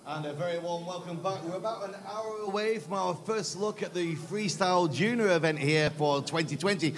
And a very warm welcome back. We're about an hour away from our first look at the Freestyle Junior event here for 2020.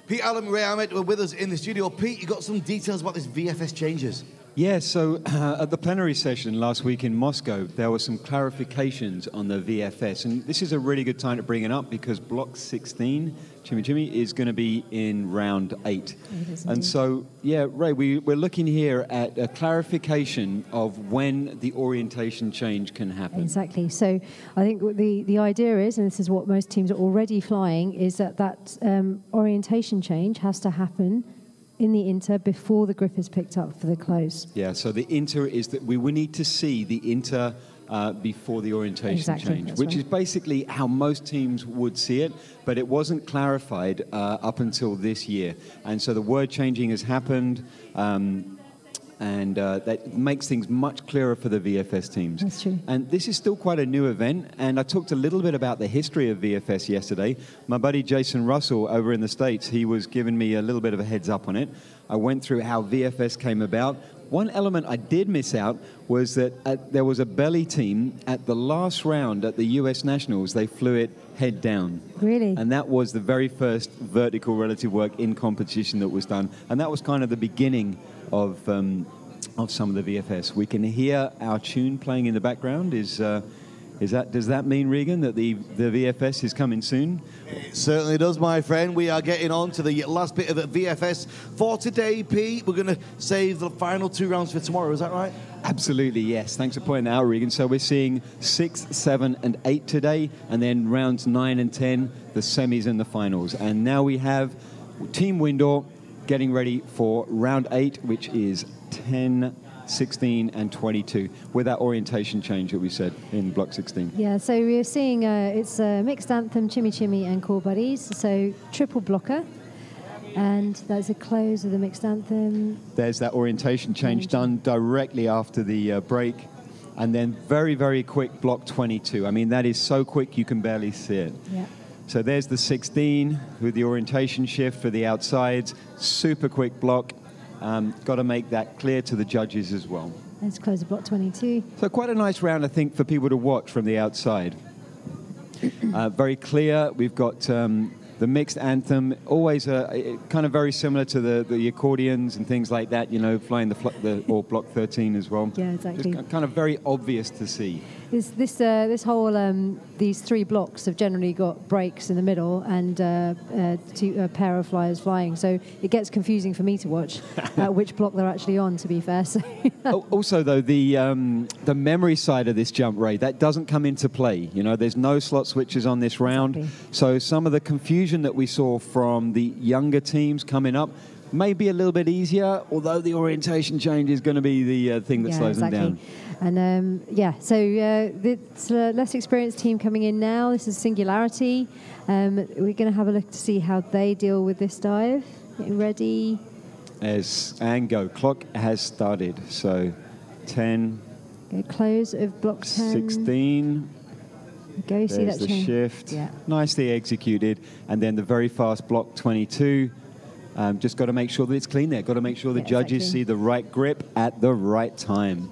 Pete, Alan, Ray Ahmed were with us in the studio. Pete, you got some details about this VFS changes? Yeah, so at the plenary session last week in Moscow, there were some clarifications on the VFS. And this is a really good time to bring it up because Block 16, Chimmy, is going to be in round 8. And so, yeah, Ray, we're looking here at a clarification of when the orientation change can happen. Exactly. So I think the idea is, and this is what most teams are already flying, is that orientation change has to happen in the inter before the grip is picked up for the close. Yeah, so the inter is that we will need to see the inter before the orientation change, which is basically how most teams would see it, but it wasn't clarified up until this year. And so the word changing has happened, and that makes things much clearer for the VFS teams. That's true. And this is still quite a new event, and I talked a little bit about the history of VFS yesterday. My buddy Jason Russell over in the States, he was giving me a little bit of a heads up on it. I went through how VFS came about. One element I did miss out was that there was a belly team at the last round at the US Nationals. They flew it head down. Really? And that was the very first vertical relative work in competition that was done. And that was kind of the beginning of some of the VFS. We can hear our tune playing in the background. Does that mean, Regan, that the VFS is coming soon? It certainly does, my friend. We are getting on to the last bit of the VFS for today, Pete. We're going to save the final 2 rounds for tomorrow. Is that right? Absolutely, yes. Thanks for pointing that out, Regan. So we're seeing 6, 7, and 8 today, and then rounds 9 and 10, the semis and the finals. And now we have Team Windoor getting ready for round 8, which is 10, 16 and 22 with that orientation change that we said in block 16. Yeah, so we're seeing it's a mixed anthem, Chimmy and Core Buddies, so triple blocker, and that's a close of the mixed anthem. There's that orientation change done directly after the break, and then very, very quick block 22. I mean, that is so quick you can barely see it. Yeah. So there's the 16 with the orientation shift for the outsides, super quick block. Got to make that clear to the judges as well. Let's close the block 22. So quite a nice round, I think, for people to watch from the outside. Very clear. We've got the mixed anthem, always kind of very similar to the accordions and things like that, you know, flying or block 13 as well. Yeah, exactly. Just kind of very obvious to see. This whole these 3 blocks have generally got breaks in the middle and a pair of flyers flying, so it gets confusing for me to watch which block they're actually on, to be fair. So also, though, the memory side of this jump, Ray, that doesn't come into play. You know, there's no slot switches on this round, so some of the confusion that we saw from the younger teams coming up may be a little bit easier, although the orientation change is going to be the thing that slows them down. And so it's a less experienced team coming in now. This is Singularity. We're going to have a look to see how they deal with this dive. Getting ready. And go. Clock has started. So 10. Go close of block 10. 16. Go see that the change. Shift. Yeah. Nicely executed. And then the very fast block 22. Just got to make sure that it's clean there. Got to make sure the judges see the right grip at the right time.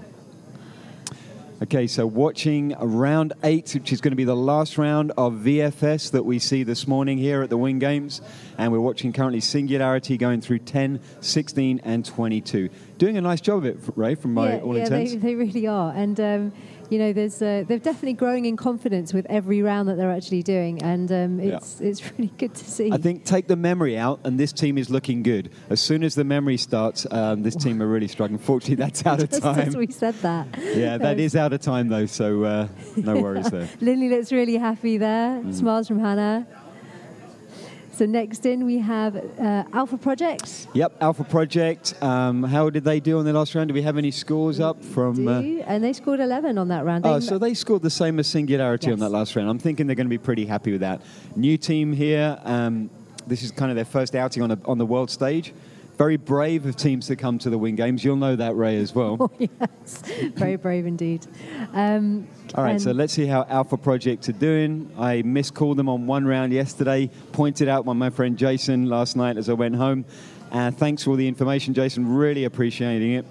Okay, so watching round 8, which is going to be the last round of VFS that we see this morning here at the Wing Games. And we're watching currently Singularity going through 10, 16, and 22. Doing a nice job of it, Ray, from my all intents. Yeah, they really are. And, you know, they're definitely growing in confidence with every round that they're actually doing. And it's really good to see. I think take the memory out, and this team is looking good. As soon as the memory starts, this team are really struggling. Fortunately, that's out of time. Just as we said that. Yeah, that is out of time, though, so no worries there. Lindley looks really happy there. Smiles from Hannah. So next in we have Alpha Project. Yep, Alpha Project. How did they do on the last round? Do we have any scores up from? And they scored 11 on that round. So they scored the same as Singularity on that last round. I'm thinking they're going to be pretty happy with that. New team here. This is kind of their first outing on the world stage. Very brave of teams to come to the Wing Games. You'll know that, Ray, as well. Oh, yes, very brave indeed. All right, so let's see how Alpha Project are doing. I miscalled them on one round yesterday, pointed out by my friend Jason last night as I went home. Thanks for all the information, Jason. Really appreciating it.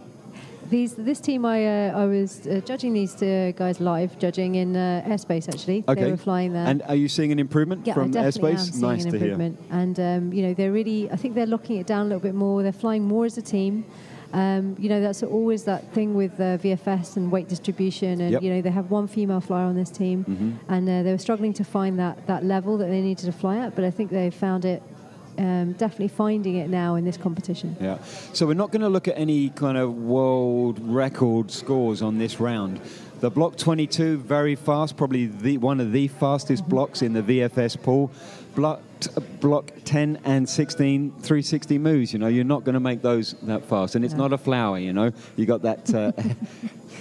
This team, I was judging these guys live, judging in airspace actually. Okay. They were flying there. And are you seeing an improvement Yeah, from I definitely airspace? am seeing Nice an to hear. improvement. And you know, they're really, I think they're locking it down a little bit more. They're flying more as a team. You know, that's always that thing with VFS and weight distribution. And, Yep. you know, they have one female flyer on this team. And they were struggling to find that level that they needed to fly at. But I think they found it, definitely finding it now in this competition. Yeah. So we're not going to look at any kind of world record scores on this round. The block 22, very fast, probably one of the fastest blocks in the VFS pool. Block 10 and 16, 360 moves. You know, you're not going to make those that fast. And it's not a flower, you know. You got that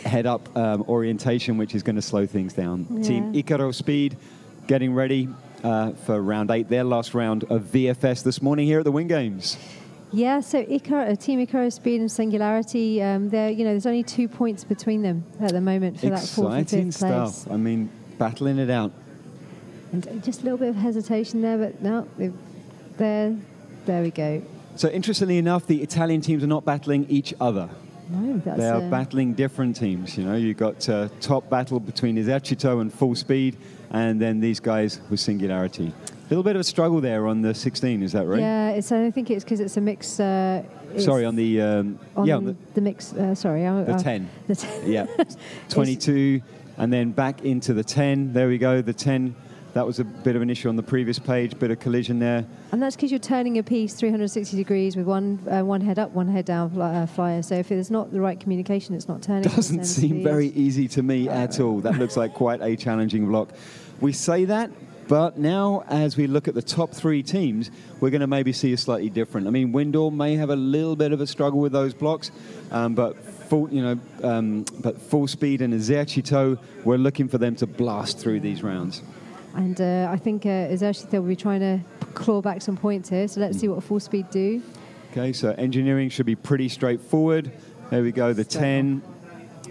head-up orientation, which is going to slow things down. Yeah. Team Icaro Speed getting ready for round 8, their last round of VFS this morning here at the Wing Games. Yeah, so Team Icaro Speed and Singularity, there's only 2 points between them at the moment for that 4th and 5th Exciting place. stuff. I mean, battling it out. And just a little bit of hesitation there, but no, there we go. So interestingly enough, the Italian teams are not battling each other. No, that's They are battling different teams. You know, you've got top battle between Esercito and Full Speed, and then these guys with Singularity. A little bit of a struggle there on the 16, is that right? Yeah, I think it's because it's a mix. Sorry, on the the mix. the 10. The 10. Yeah, 22, and then back into the 10. There we go, the 10. That was a bit of an issue on the previous page, bit of collision there. And that's because you're turning a piece 360 degrees with one head up, one head down flyer. So if there's not the right communication, it's not turning. Doesn't seem very easy to me at all. That looks like quite a challenging block. We say that, but now as we look at the top 3 teams, we're going to maybe see a slightly different. I mean, Windoor may have a little bit of a struggle with those blocks, but Full Speed and Esercito, we're looking for them to blast through these rounds. And I think Esercito will be trying to claw back some points here. So let's see what Full Speed do. Okay, so engineering should be pretty straightforward. There we go, the 10,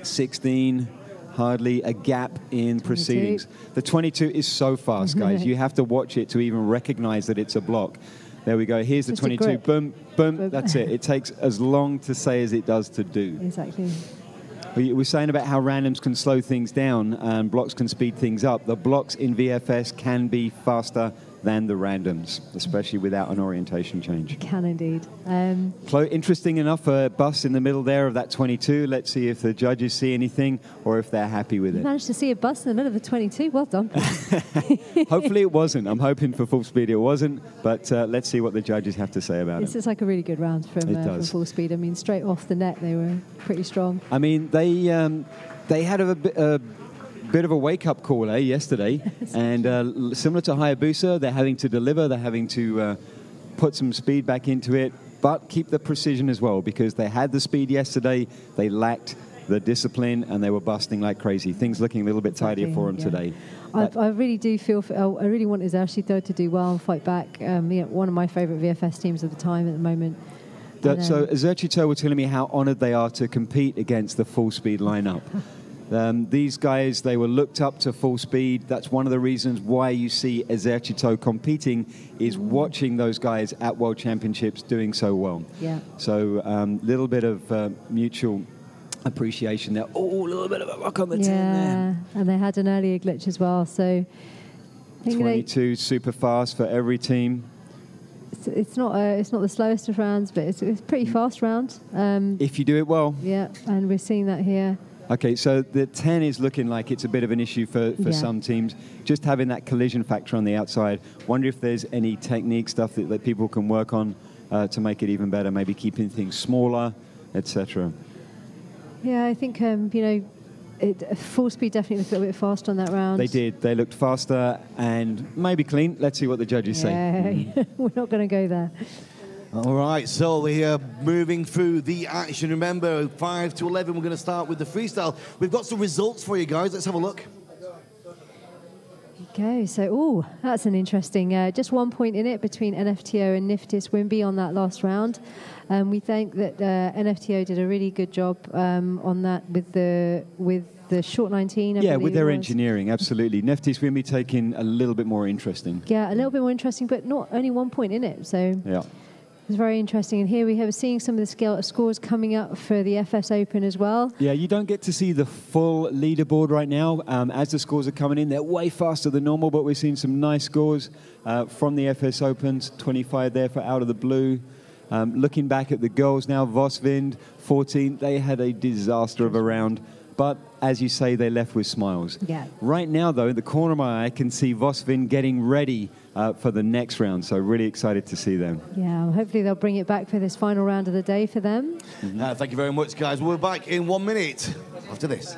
16, hardly a gap in proceedings. The 22 is so fast, guys. You have to watch it to even recognize that it's a block. There we go. Here's the 22. Boom, boom. That's it. It takes as long to say as it does to do. Exactly. We were saying about how randoms can slow things down and blocks can speed things up. The blocks in VFS can be faster than the randoms, especially without an orientation change. Can indeed. Interesting enough, a bus in the middle there of that 22. Let's see if the judges see anything or if they're happy with You it. managed to see a bus in the middle of the 22. Well done. Hopefully it wasn't. I'm hoping for Full Speed it wasn't, but let's see what the judges have to say about This it. is like a really good round from Full Speed. I mean, straight off the net, they were pretty strong. I mean, they had a bit of a wake-up call yesterday, and similar to Hayabusa, they're having to deliver, they're having to put some speed back into it, but keep the precision as well, because they had the speed yesterday, they lacked the discipline, and they were busting like crazy. Things looking a little bit tidier for them today. I really do feel, I really want Esercito to do well and fight back. One of my favourite VFS teams of the time at the moment. So Esercito were telling me how honoured they are to compete against the Full Speed lineup. These guys, they were looked up to Full Speed. That's one of the reasons why you see Esercito competing, is watching those guys at World Championships doing so well. Yeah. So little bit of mutual appreciation there. Oh, a little bit of a rock on the 10 there. And they had an earlier glitch as well. So I think 22, super fast for every team. It's not the slowest of rounds, but it's a pretty fast round. If you do it well. Yeah, and we're seeing that here. Okay, so the 10 is looking like it's a bit of an issue for some teams. Just having that collision factor on the outside. Wonder if there's any technique stuff that people can work on to make it even better, maybe keeping things smaller, etc. Yeah, I think, Full Speed definitely looked a little bit fast on that round. They did. They looked faster and maybe clean. Let's see what the judges say. We're not going to go there. All right, so we're moving through the action. Remember, 5 to 11, we're going to start with the freestyle. We've got some results for you guys. Let's have a look. Okay, so, that's an interesting, just 1 point in it between NFTO and Niftis Wimby on that last round. We think that NFTO did a really good job on that with the short 19. Yeah, with their engineering, absolutely. Niftis Wimby taking a little bit more interesting. Yeah, a little bit more interesting, but not only 1 point in it. So yeah. It's very interesting. And here we have seeing some of the scores coming up for the FS Open as well. Yeah, you don't get to see the full leaderboard right now. As the scores are coming in, they're way faster than normal, but we're seeing some nice scores from the FS Opens. 25 there for Out of the Blue. Looking back at the girls now, Vosvind, 14. They had a disaster of a round. But as you say, they left with smiles. Yeah. Right now, though, in the corner of my eye, I can see Vosvind getting ready for the next round. So really excited to see them. Yeah, well, hopefully they'll bring it back for this final round of the day for them. Thank you very much, guys. We're back in 1 minute after this.